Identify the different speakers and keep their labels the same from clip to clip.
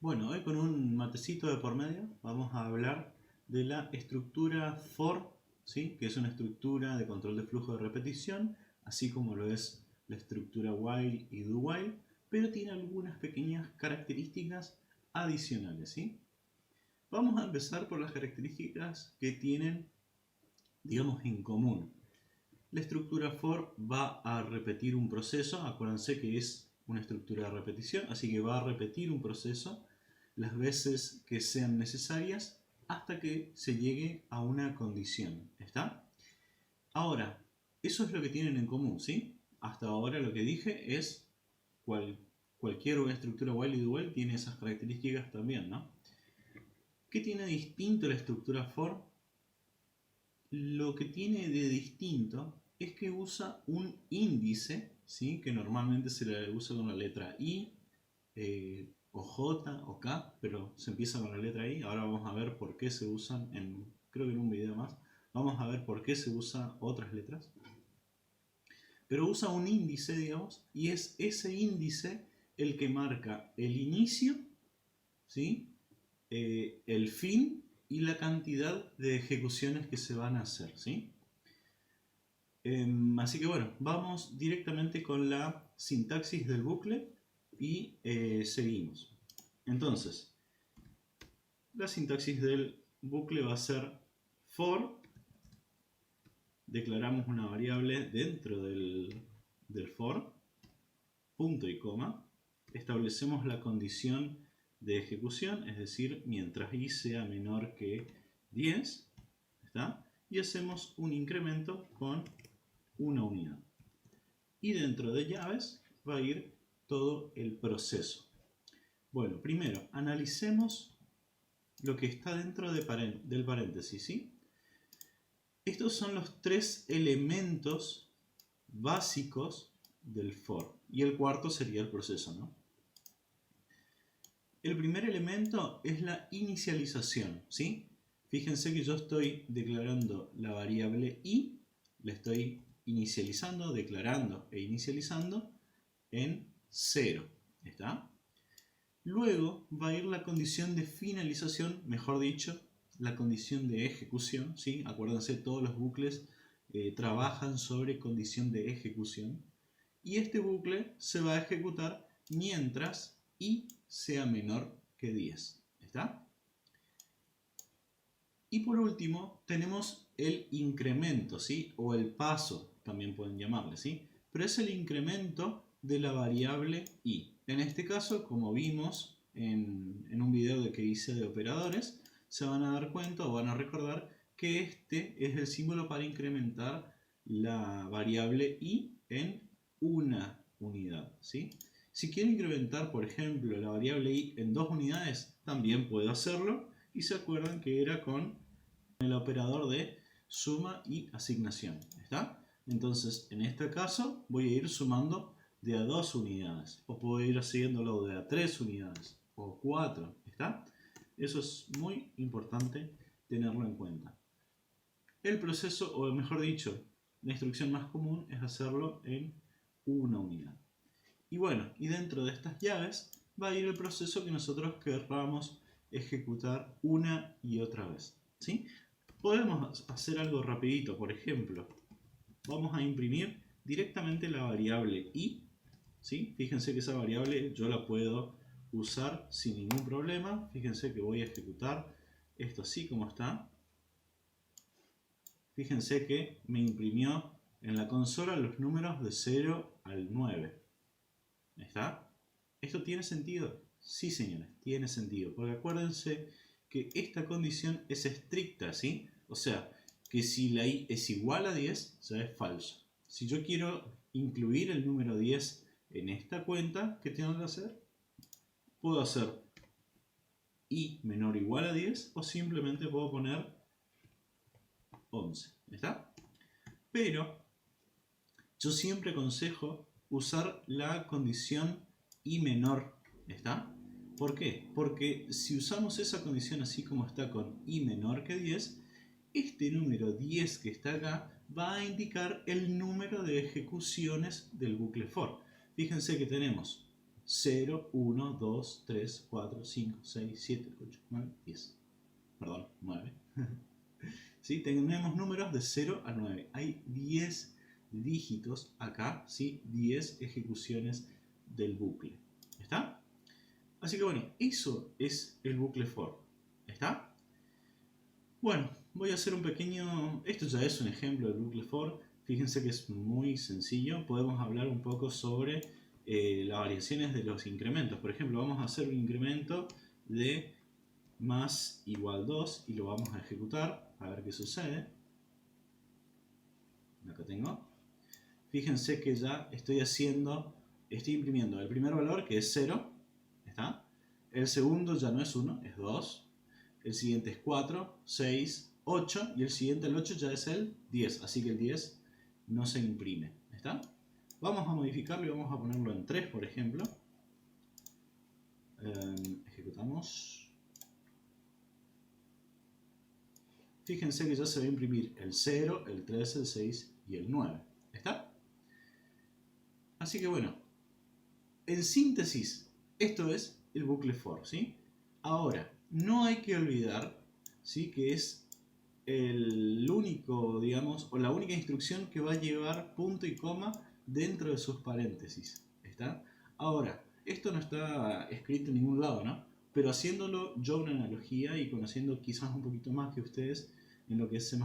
Speaker 1: Bueno, hoy con un matecito de por medio vamos a hablar de la estructura for, ¿sí? Que es una estructura de control de flujo de repetición, así como lo es la estructura while y do while, pero tiene algunas pequeñas características adicionales, ¿sí? Vamos a empezar por las características que tienen, digamos, en común. La estructura for va a repetir un proceso, acuérdense que es una estructura de repetición, así que va a repetir un proceso las veces que sean necesarias hasta que se llegue a una condición. ¿Está? Ahora, eso es lo que tienen en común, ¿sí? Hasta ahora lo que dije es cualquier estructura while y do while tiene esas características también, ¿no? ¿Qué tiene distinto la estructura for? Lo que tiene de distinto es que usa un índice, ¿sí? Que normalmente se le usa con la letra I, o J o K, pero se empieza con la letra I. Ahora vamos a ver por qué se usan, creo que en un video más, vamos a ver por qué se usan otras letras. Pero usa un índice, digamos, y es ese índice el que marca el inicio, ¿sí? El fin y la cantidad de ejecuciones que se van a hacer, ¿sí? Así que bueno, vamos directamente con la sintaxis del bucle y seguimos. Entonces, la sintaxis del bucle va a ser for, declaramos una variable dentro del for, punto y coma, establecemos la condición de ejecución, es decir, mientras i sea menor que 10, ¿está? Y hacemos un incremento con una unidad. Y dentro de llaves va a ir todo el proceso. Bueno, primero analicemos lo que está dentro del paréntesis, ¿sí? Estos son los tres elementos básicos del for. Y el cuarto sería el proceso, ¿no? El primer elemento es la inicialización, ¿sí? Fíjense que yo estoy declarando la variable i, la estoy inicializando, declarando e inicializando en 0. ¿Está? Luego va a ir la condición de finalización, mejor dicho, la condición de ejecución, ¿sí? Acuérdense, todos los bucles trabajan sobre condición de ejecución. Y este bucle se va a ejecutar mientras i sea menor que 10. ¿Está? Y por último tenemos el incremento, ¿sí? O el paso, también pueden llamarle, ¿sí? Pero es el incremento de la variable i. En este caso, como vimos en un video que hice de operadores, se van a dar cuenta o van a recordar que este es el símbolo para incrementar la variable i en una unidad, ¿sí? Si quiero incrementar, por ejemplo, la variable i en 2 unidades, también puedo hacerlo. Y se acuerdan que era con el operador de suma y asignación. ¿Está? Entonces, en este caso, voy a ir sumando de a 2 unidades. O puedo ir haciéndolo de a 3 unidades. O 4. ¿Está? Eso es muy importante tenerlo en cuenta. El proceso, o mejor dicho, la instrucción más común es hacerlo en una unidad. Y bueno, y dentro de estas llaves va a ir el proceso que nosotros querramos ejecutar una y otra vez, ¿sí? Podemos hacer algo rapidito, por ejemplo, vamos a imprimir directamente la variable i, ¿sí? Fíjense que esa variable yo la puedo usar sin ningún problema. Fíjense que voy a ejecutar esto así como está. Fíjense que me imprimió en la consola los números de 0 al 9. ¿Está? ¿Esto tiene sentido? Sí, señores, tiene sentido. Porque acuérdense que esta condición es estricta, ¿sí? O sea, que si la i es igual a 10, ya es falso. Si yo quiero incluir el número 10 en esta cuenta, ¿qué tengo que hacer? Puedo hacer i menor o igual a 10 o simplemente puedo poner 11. ¿Está? Pero yo siempre aconsejo usar la condición i menor. ¿Está? ¿Por qué? Porque si usamos esa condición así como está con i menor que 10, este número 10 que está acá va a indicar el número de ejecuciones del bucle for. Fíjense que tenemos 0, 1, 2, 3, 4, 5, 6, 7, 8, 9, 10. Perdón, 9. ¿Sí? Tenemos números de 0 a 9. Hay 10 dígitos acá, ¿sí? 10 ejecuciones del bucle. ¿Está? Así que bueno, eso es el bucle for. ¿Está? Bueno, voy a hacer un pequeño... Esto ya es un ejemplo del bucle for. Fíjense que es muy sencillo. Podemos hablar un poco sobre las variaciones de los incrementos. Por ejemplo, vamos a hacer un incremento de más igual 2 y lo vamos a ejecutar. A ver qué sucede. Acá tengo. Fíjense que ya estoy imprimiendo el primer valor, que es 0. ¿Está? El segundo ya no es 1, es 2. El siguiente es 4, 6, 8 y el siguiente, el 8, ya es el 10. Así que el 10 no se imprime. ¿Está? Vamos a modificarlo y vamos a ponerlo en 3, por ejemplo. Ejecutamos. Fíjense que ya se va a imprimir el 0, el 3, el 6 y el 9. ¿Está? Así que bueno, en síntesis, esto es el bucle for, ¿sí? Ahora, no hay que olvidar, ¿sí?, que es el único, digamos, o la única instrucción que va a llevar punto y coma dentro de sus paréntesis. ¿Está? Ahora, esto no está escrito en ningún lado, ¿no? Pero haciéndolo yo una analogía y conociendo quizás un poquito más que ustedes en lo que es C++.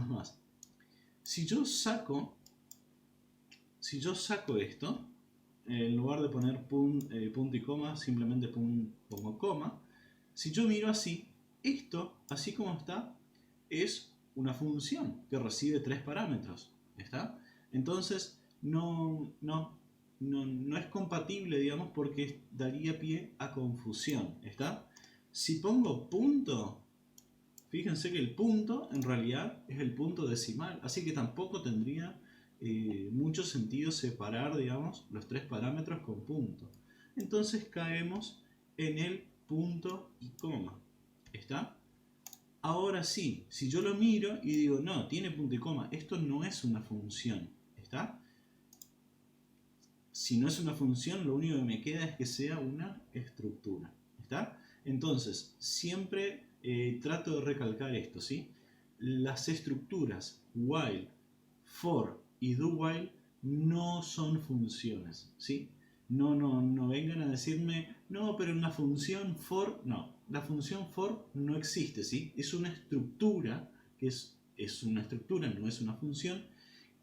Speaker 1: Si yo saco esto, en lugar de poner punto y coma, simplemente pongo coma. Si yo miro así, esto, así como está, es una función que recibe 3 parámetros. ¿Está? Entonces, no es compatible, digamos, porque daría pie a confusión. ¿Está? Si pongo punto, fíjense que el punto en realidad es el punto decimal, así que tampoco tendría mucho sentido separar, digamos, los 3 parámetros con punto. Entonces caemos en el punto y coma. ¿Está? Ahora sí, si yo lo miro y digo, no, tiene punto y coma, esto no es una función. ¿Está? Si no es una función, lo único que me queda es que sea una estructura. ¿Está? Entonces, siempre trato de recalcar esto, ¿sí? Las estructuras while, for y do while no son funciones, ¿sí? No vengan a decirme, no, pero una función for, no. La función for no existe, ¿sí? Es una estructura, que es una estructura, no es una función,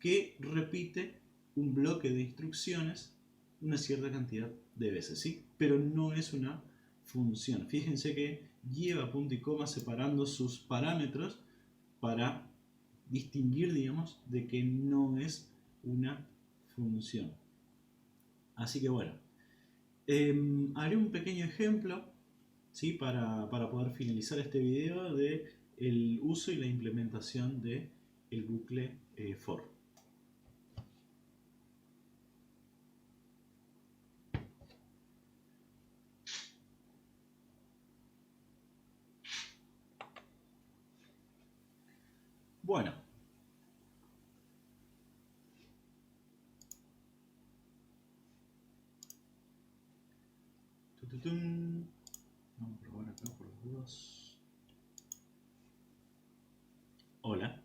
Speaker 1: que repite un bloque de instrucciones una cierta cantidad de veces, ¿sí? Pero no es una función. Fíjense que lleva punto y coma separando sus parámetros para distinguir, digamos, de que no es una función. Así que bueno, haré un pequeño ejemplo, ¿sí?, para poder finalizar este video de el uso y la implementación de el bucle for. Bueno, vamos a probar acá por las dudas. Hola.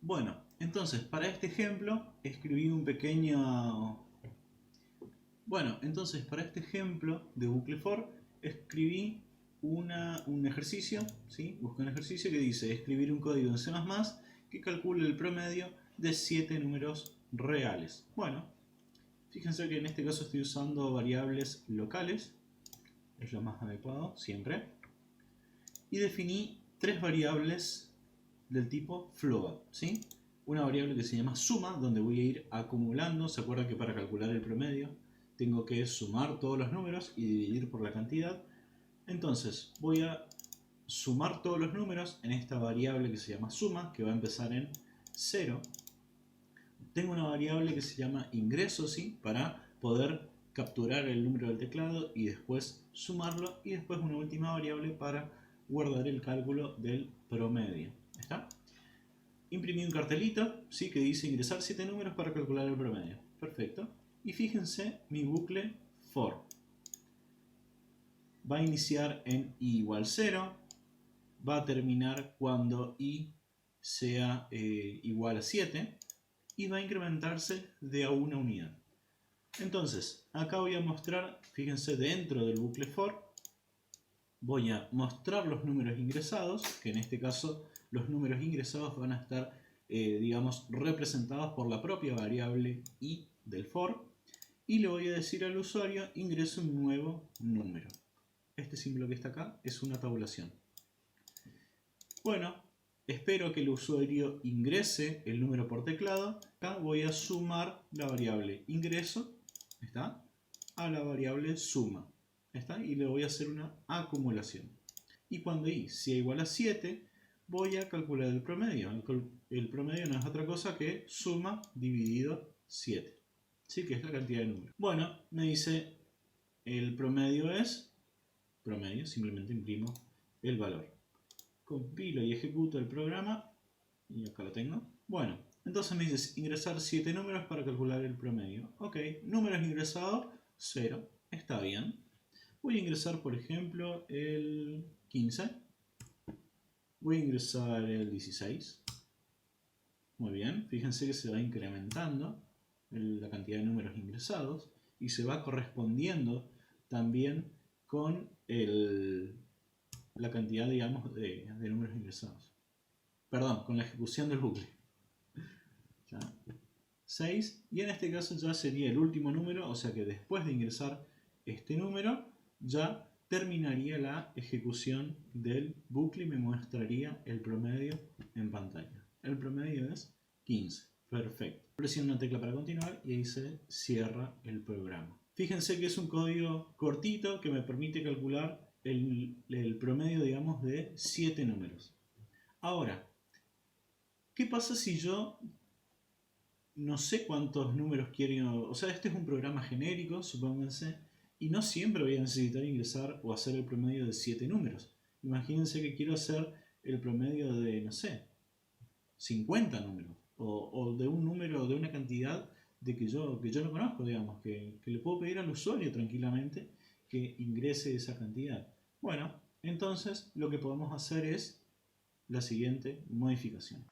Speaker 1: Bueno, entonces para este ejemplo escribí un pequeño... Bueno, entonces para este ejemplo de bucle for escribí un ejercicio, ¿sí? Busqué un ejercicio que dice escribir un código en C++ que calcule el promedio de 7 números reales. Bueno, fíjense que en este caso estoy usando variables locales, es lo más adecuado siempre, y definí 3 variables del tipo float, ¿sí? Una variable que se llama suma, donde voy a ir acumulando. Se acuerdan que para calcular el promedio tengo que sumar todos los números y dividir por la cantidad. Entonces voy a sumar todos los números en esta variable que se llama suma, que va a empezar en 0. Tengo una variable que se llama ingreso, ¿sí?, para poder capturar el número del teclado y después sumarlo, y después una última variable para guardar el cálculo del promedio. ¿Está? Imprimí un cartelito, ¿sí?, que dice ingresar 7 números para calcular el promedio. perfecto. Y fíjense mi bucle for. Va a iniciar en i igual 0, va a terminar cuando i sea igual a 7 y va a incrementarse de a una unidad. Entonces, acá voy a mostrar, fíjense, dentro del bucle for, voy a mostrar los números ingresados, que en este caso los números ingresados van a estar, digamos, representados por la propia variable i del for, y le voy a decir al usuario, ingrese un nuevo número. Este símbolo que está acá es una tabulación. Bueno, espero que el usuario ingrese el número por teclado. Acá voy a sumar la variable ingreso, ¿está?, a la variable suma, ¿está?, y le voy a hacer una acumulación. Y cuando i sea igual a 7, voy a calcular el promedio. El promedio no es otra cosa que suma dividido 7, ¿sí?, que es la cantidad de números. Bueno, me dice el promedio es promedio, simplemente imprimo el valor. Compilo y ejecuto el programa y acá lo tengo. Bueno, entonces me dice ingresar 7 números para calcular el promedio. Ok, números ingresados 0, está bien. Voy a ingresar, por ejemplo, el 15. Voy a ingresar el 16. Muy bien, fíjense que se va incrementando la cantidad de números ingresados y se va correspondiendo también con la cantidad, digamos, de números ingresados. Perdón, con la ejecución del bucle. ¿Ya? 6, y en este caso ya sería el último número, o sea que después de ingresar este número ya terminaría la ejecución del bucle y me mostraría el promedio en pantalla. El promedio es 15. Perfecto. Presiono una tecla para continuar y ahí se cierra el programa. Fíjense que es un código cortito que me permite calcular el promedio, digamos, de 7 números. Ahora, ¿qué pasa si yo no sé cuántos números quiero? O sea, este es un programa genérico, supónganse, y no siempre voy a necesitar ingresar o hacer el promedio de 7 números. Imagínense que quiero hacer el promedio de, no sé, 50 números, o de un número, de una cantidad de que yo no conozco, digamos, que le puedo pedir al usuario tranquilamente que ingrese esa cantidad. Bueno, entonces lo que podemos hacer es la siguiente modificación.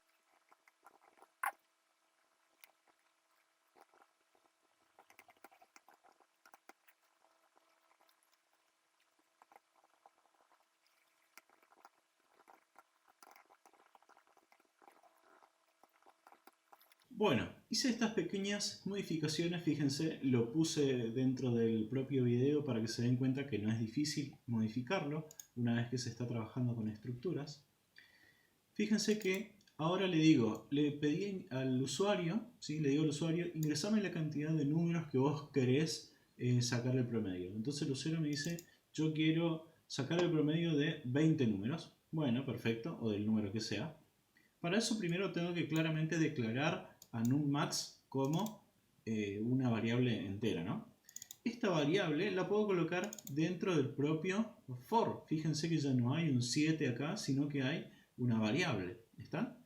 Speaker 1: Bueno, hice estas pequeñas modificaciones, fíjense, lo puse dentro del propio video para que se den cuenta que no es difícil modificarlo una vez que se está trabajando con estructuras. Fíjense que ahora le pedí al usuario, ¿sí?, le digo al usuario, ingresame la cantidad de números que vos querés sacar el promedio. Entonces el usuario me dice, yo quiero sacar el promedio de 20 números. Bueno, perfecto, o del número que sea. Para eso primero tengo que claramente declarar a numMax como una variable entera, ¿no? Esta variable la puedo colocar dentro del propio for. Fíjense que ya no hay un 7 acá, sino que hay una variable. ¿Está?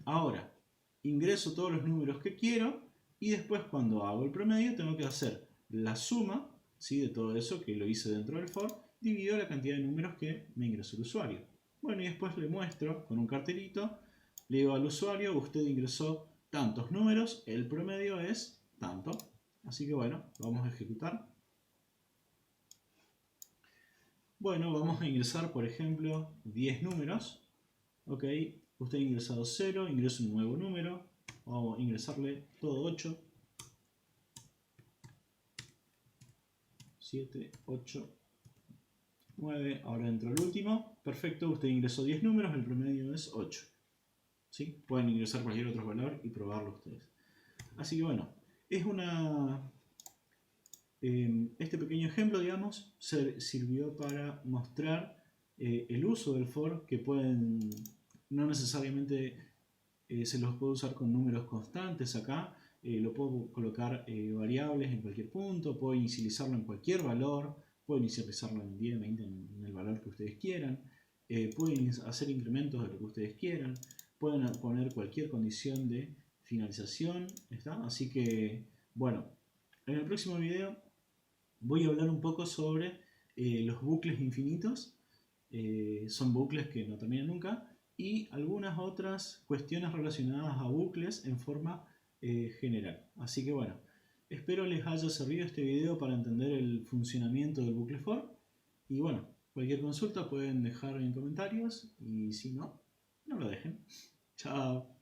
Speaker 1: Ahora, ingreso todos los números que quiero y después cuando hago el promedio tengo que hacer la suma, ¿sí?, de todo eso que lo hice dentro del for, dividido la cantidad de números que me ingresó el usuario. Bueno, y después le muestro con un cartelito, le digo al usuario, usted ingresó tantos números, el promedio es tanto. Así que bueno, vamos a ejecutar. Bueno, vamos a ingresar, por ejemplo, 10 números. Ok, usted ha ingresado 0, ingreso un nuevo número. Vamos a ingresarle todo 8. 7, 8, 9. Ahora entro el último. Perfecto, usted ingresó 10 números, el promedio es 8. ¿Sí? Pueden ingresar cualquier otro valor y probarlo ustedes. Así que bueno, es este pequeño ejemplo, digamos, sirvió para mostrar el uso del for, que no necesariamente se los puede usar con números constantes acá. Lo puedo colocar variables en cualquier punto, puedo inicializarlo en cualquier valor, puedo inicializarlo en 10, 20, en el valor que ustedes quieran, pueden hacer incrementos de lo que ustedes quieran, pueden poner cualquier condición de finalización, ¿está? Así que, bueno, en el próximo video voy a hablar un poco sobre los bucles infinitos. Son bucles que no terminan nunca, y algunas otras cuestiones relacionadas a bucles en forma general. Así que bueno, espero les haya servido este video para entender el funcionamiento del bucle for. Y bueno, cualquier consulta pueden dejar en comentarios, y si no, no lo dejen. Chao.